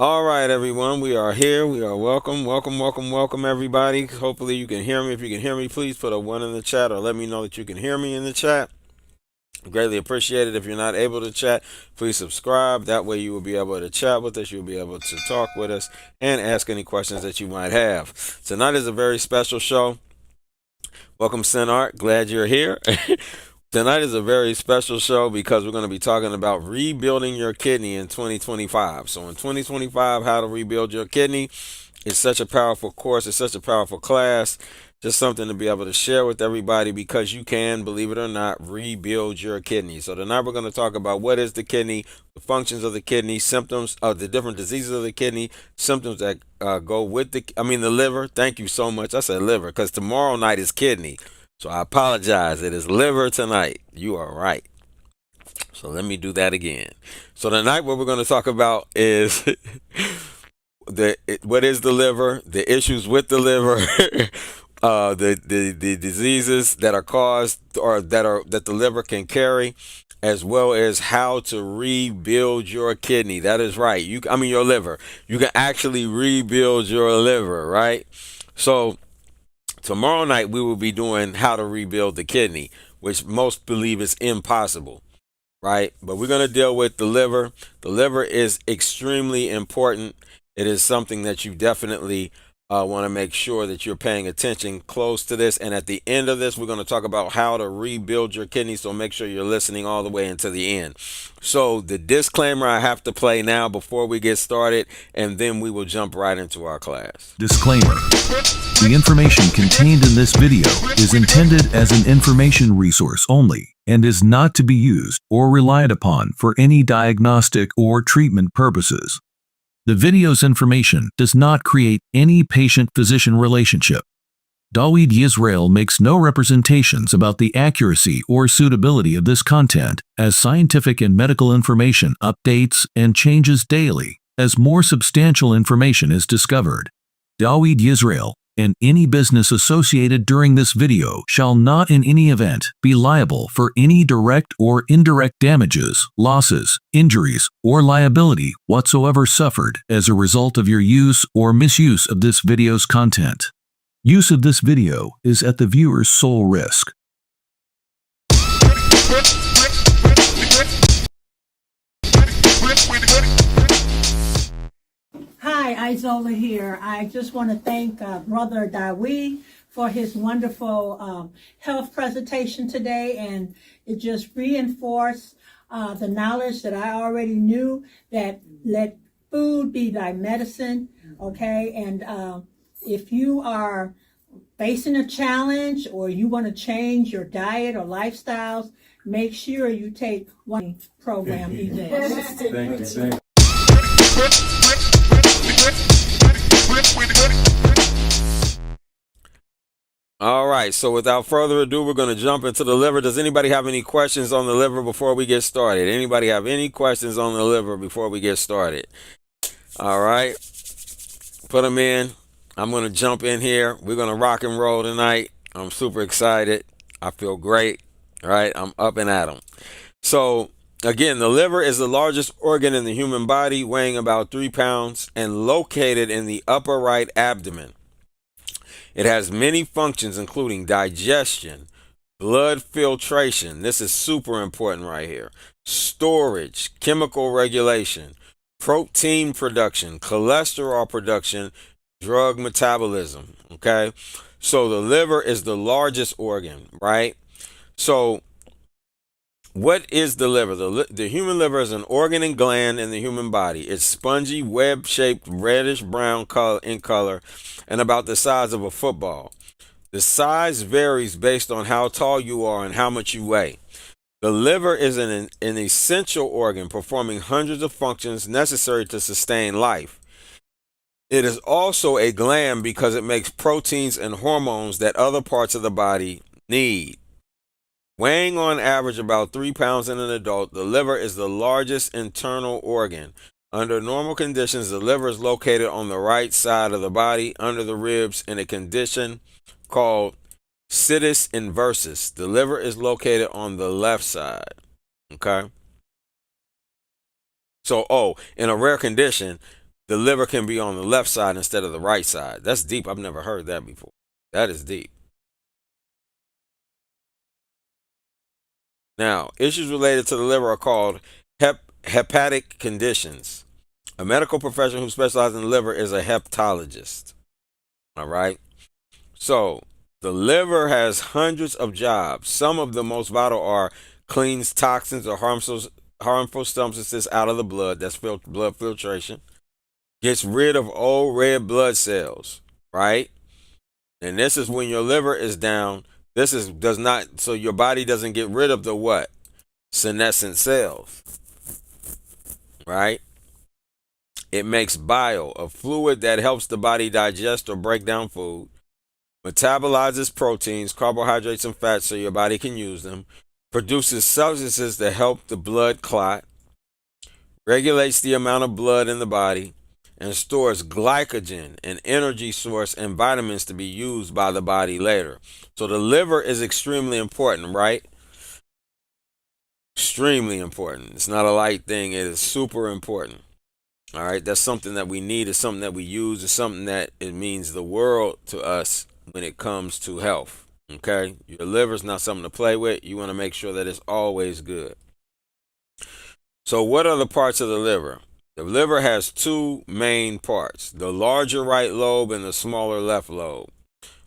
All right, everyone, we are here. We are welcome, everybody. Hopefully, you can hear me. If you can hear me, please put a one in the chat or let me know that you can hear me in the chat. Greatly appreciate it. If you're not able to chat, please subscribe. That way, you will be able to chat with us. You'll be able to talk with us and ask any questions that you might have. Tonight is a very special show. Welcome, Art. Glad you're here. Tonight is a very special show because we're going to be talking about rebuilding your kidney in 2025. So, in 2025, how to rebuild your kidney. It's such a powerful course, it's such a powerful class. Just something to be able to share with everybody because you can, believe it or not, rebuild your kidney. So, tonight we're going to talk about what is the kidney, the functions of the kidney, symptoms of the different diseases of the kidney, symptoms that go with the liver. Thank you so much. I said liver because tomorrow night is kidney. So I apologize. It is liver tonight. You are right. So let me do that again. So tonight, what we're going to talk about is what is the liver, the issues with the liver, the diseases that are caused or that the liver can carry, as well as how to rebuild your kidney. That is right. Your liver. You can actually rebuild your liver, right? So tomorrow night we will be doing how to rebuild the kidney, which most believe is impossible, right? But we're going to deal with the liver. The liver is extremely important. It is something that you definitely want to make sure that you're paying attention close to this. And at the end of this, we're going to talk about how to rebuild your kidney. So make sure you're listening all the way into the end. So the disclaimer I have to play now before we get started, and then we will jump right into our class. Disclaimer. The information contained in this video is intended as an information resource only and is not to be used or relied upon for any diagnostic or treatment purposes. The video's information does not create any patient-physician relationship. Dawid Yisrael makes no representations about the accuracy or suitability of this content, as scientific and medical information updates and changes daily as more substantial information is discovered. Dawid Yisrael and any business associated during this video shall not in any event be liable for any direct or indirect damages, losses, injuries, or liability whatsoever suffered as a result of your use or misuse of this video's content. Use of this video is at the viewer's sole risk. Hi, Isola here. I just want to thank Brother Dawi for his wonderful health presentation today, and it just reinforced the knowledge that I already knew, that let food be thy medicine, okay? And if you are facing a challenge or you want to change your diet or lifestyles, make sure you take one program event. Thank you. All right, so without further ado, we're going to jump into the liver. Does anybody have any questions on the liver before we get started? Anybody have any questions on the liver before we get started? All right, put them in. I'm going to jump in here. We're going to rock and roll tonight. I'm super excited. I feel great. All right, I'm up and at 'em. So, again, the liver is the largest organ in the human body, weighing about 3 pounds and located in the upper right abdomen. It has many functions, including digestion, blood filtration. This is super important right here. Storage, chemical regulation, protein production, cholesterol production, drug metabolism. Okay. So the liver is the largest organ, right? So what is the liver? The human liver is an organ and gland in the human body. It's spongy, web-shaped, reddish-brown in color, and about the size of a football. The size varies based on how tall you are and how much you weigh. The liver is an essential organ performing hundreds of functions necessary to sustain life. It is also a gland because it makes proteins and hormones that other parts of the body need. Weighing on average about 3 pounds in an adult, the liver is the largest internal organ. Under normal conditions, the liver is located on the right side of the body, under the ribs, in a condition called situs inversus. The liver is located on the left side. Okay? So, in a rare condition, the liver can be on the left side instead of the right side. That's deep. I've never heard that before. That is deep. Now, issues related to the liver are called hepatic conditions. A medical professional who specializes in the liver is a hepatologist. All right. So, the liver has hundreds of jobs. Some of the most vital are cleans toxins or harmful substances out of the blood. That's blood filtration. Gets rid of old red blood cells, right? And this is when your liver is down. Does not, so your body doesn't get rid of the what? Senescent cells, right? It makes bile, a fluid that helps the body digest or break down food, metabolizes proteins, carbohydrates, and fats so your body can use them, produces substances that help the blood clot, regulates the amount of blood in the body, and stores glycogen, an energy source, and vitamins to be used by the body later. So the liver is extremely important, right? Extremely important. It's not a light thing. It is super important. All right. That's something that we need. It's something that we use. It's something that it means the world to us when it comes to health. Okay. Your liver is not something to play with. You want to make sure that it's always good. So what are the parts of the liver? The liver has two main parts, the larger right lobe and the smaller left lobe.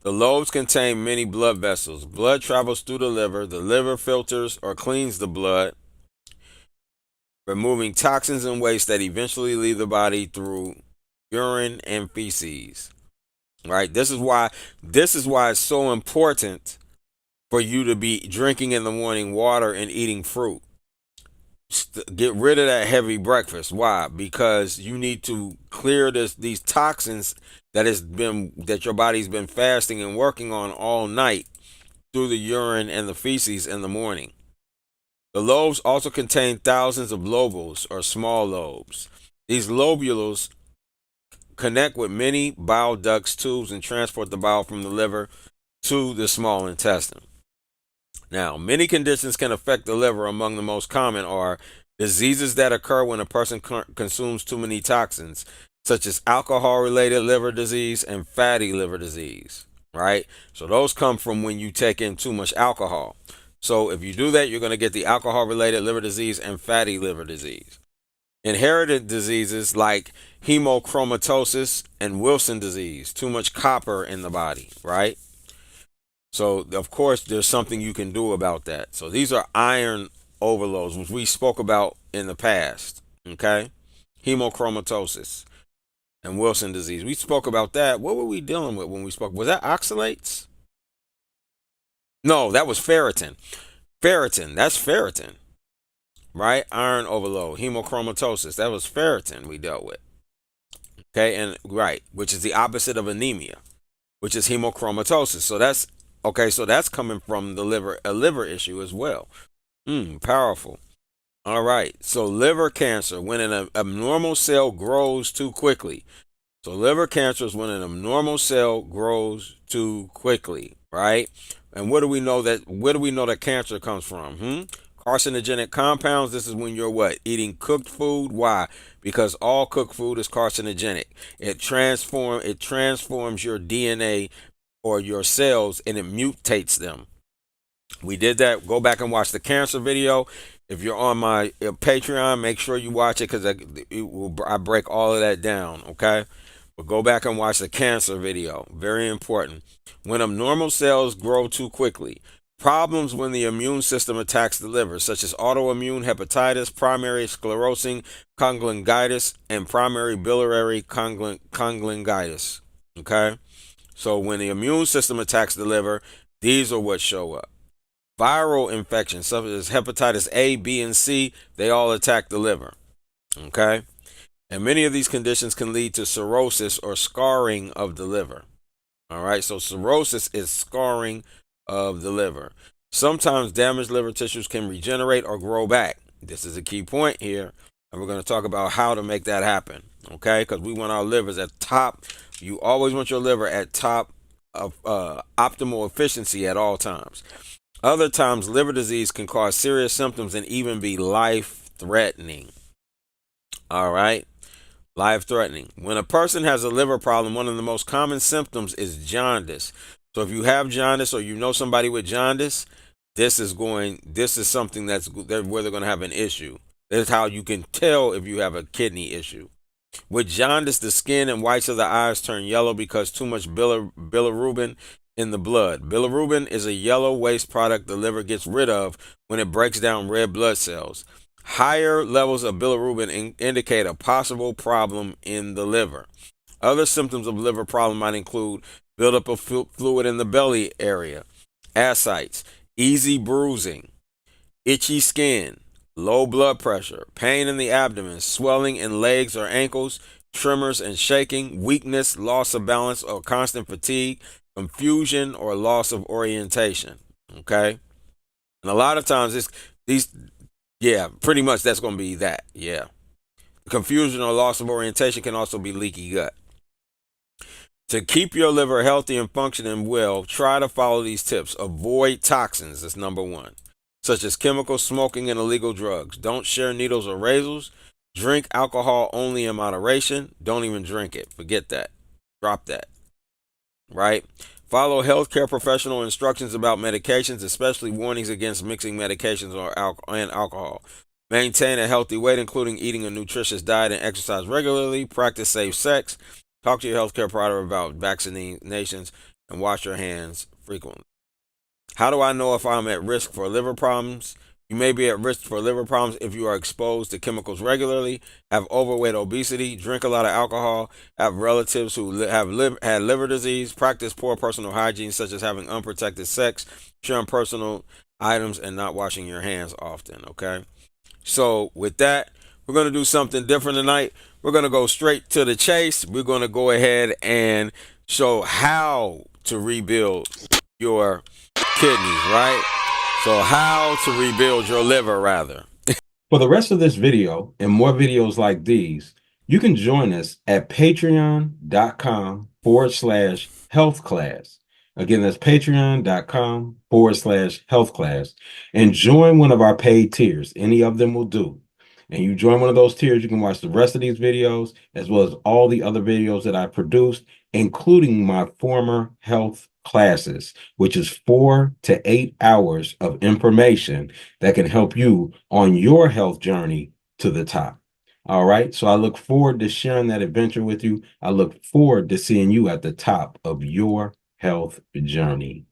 The lobes contain many blood vessels. Blood travels through the liver. The liver filters or cleans the blood, removing toxins and waste that eventually leave the body through urine and feces. Right? This is why it's so important for you to be drinking in the morning water and eating fruit. Get rid of that heavy breakfast. Why? Because you need to clear these toxins that your body's been fasting and working on all night through the urine and the feces in the morning. The lobes also contain thousands of lobules or small lobes. These lobules connect with many bile ducts, tubes, and transport the bile from the liver to the small intestine. Now, many conditions can affect the liver. Among the most common are diseases that occur when a person consumes too many toxins, such as alcohol-related liver disease and fatty liver disease, right? So those come from when you take in too much alcohol. So if you do that, you're going to get the alcohol-related liver disease and fatty liver disease. Inherited diseases like hemochromatosis and Wilson disease, too much copper in the body, right? So, of course, there's something you can do about that. So these are iron overloads, which we spoke about in the past, okay? Hemochromatosis and Wilson disease. We spoke about that. What were we dealing with when we spoke? Was that oxalates? No, that was ferritin. Ferritin, that's ferritin, right? Iron overload, hemochromatosis, that was ferritin we dealt with, okay? And right, which is the opposite of anemia, which is hemochromatosis. So that's okay, so that's coming from the liver, a liver issue as well. Powerful. All right. So liver cancer, when an abnormal cell grows too quickly. So liver cancer is when an abnormal cell grows too quickly, right? And where do we know that cancer comes from? Carcinogenic compounds. This is when you're what? Eating cooked food. Why? Because all cooked food is carcinogenic. It transforms your DNA or your cells, and it mutates them. We did that. Go back and watch the cancer video. If you're on my Patreon, make sure you watch it because I break all of that down, okay? But go back and watch the cancer video. Very important. When abnormal cells grow too quickly. Problems when the immune system attacks the liver, such as autoimmune hepatitis, primary sclerosing cholangitis, and primary biliary cholangitis, okay? So when the immune system attacks the liver, these are what show up. Viral infections, such as hepatitis A, B, and C, they all attack the liver. Okay? And many of these conditions can lead to cirrhosis or scarring of the liver. All right? So cirrhosis is scarring of the liver. Sometimes damaged liver tissues can regenerate or grow back. This is a key point here. And we're going to talk about how to make that happen. Okay? Because we want our livers at top. You always want your liver at top of optimal efficiency at all times. Other times, liver disease can cause serious symptoms and even be life-threatening. All right? life-threatening. When a person has a liver problem, one of the most common symptoms is jaundice. So if you have jaundice or you know somebody with jaundice, this is something where they're going to have an issue. This is how you can tell if you have a kidney issue. With jaundice, the skin and whites of the eyes turn yellow because too much bilirubin in the blood. Bilirubin is a yellow waste product the liver gets rid of when it breaks down red blood cells. Higher levels of bilirubin indicate a possible problem in the liver. Other symptoms of liver problem might include buildup of fluid in the belly area, ascites, easy bruising, itchy skin, low blood pressure, pain in the abdomen, swelling in legs or ankles, tremors and shaking, weakness, loss of balance or constant fatigue, confusion or loss of orientation. Okay? And a lot of times pretty much that's going to be that. Yeah. Confusion or loss of orientation can also be leaky gut. To keep your liver healthy and functioning well, try to follow these tips. Avoid toxins, that's number one, such as chemicals, smoking, and illegal drugs. Don't share needles or razors. Drink alcohol only in moderation. Don't even drink it. Forget that. Drop that. Right? Follow healthcare professional instructions about medications, especially warnings against mixing medications and alcohol. Maintain a healthy weight, including eating a nutritious diet and exercise regularly. Practice safe sex. Talk to your healthcare provider about vaccinations and wash your hands frequently. How do I know if I'm at risk for liver problems? You may be at risk for liver problems if you are exposed to chemicals regularly, have overweight, obesity, drink a lot of alcohol, have relatives who had liver disease, practice poor personal hygiene such as having unprotected sex, sharing personal items, and not washing your hands often. Okay? So with that, we're going to do something different tonight. We're going to go straight to the chase. We're going to go ahead and show how to rebuild your kidneys, right? So how to rebuild your liver, rather. For the rest of this video and more videos like these, you can join us at patreon.com/health class. Again, that's patreon.com/health class. And join one of our paid tiers. Any of them will do. And you join one of those tiers, you can watch the rest of these videos, as well as all the other videos that I produced, including my former health classes, which is 4 to 8 hours of information that can help you on your health journey to the top. All right. So I look forward to sharing that adventure with you. I look forward to seeing you at the top of your health journey.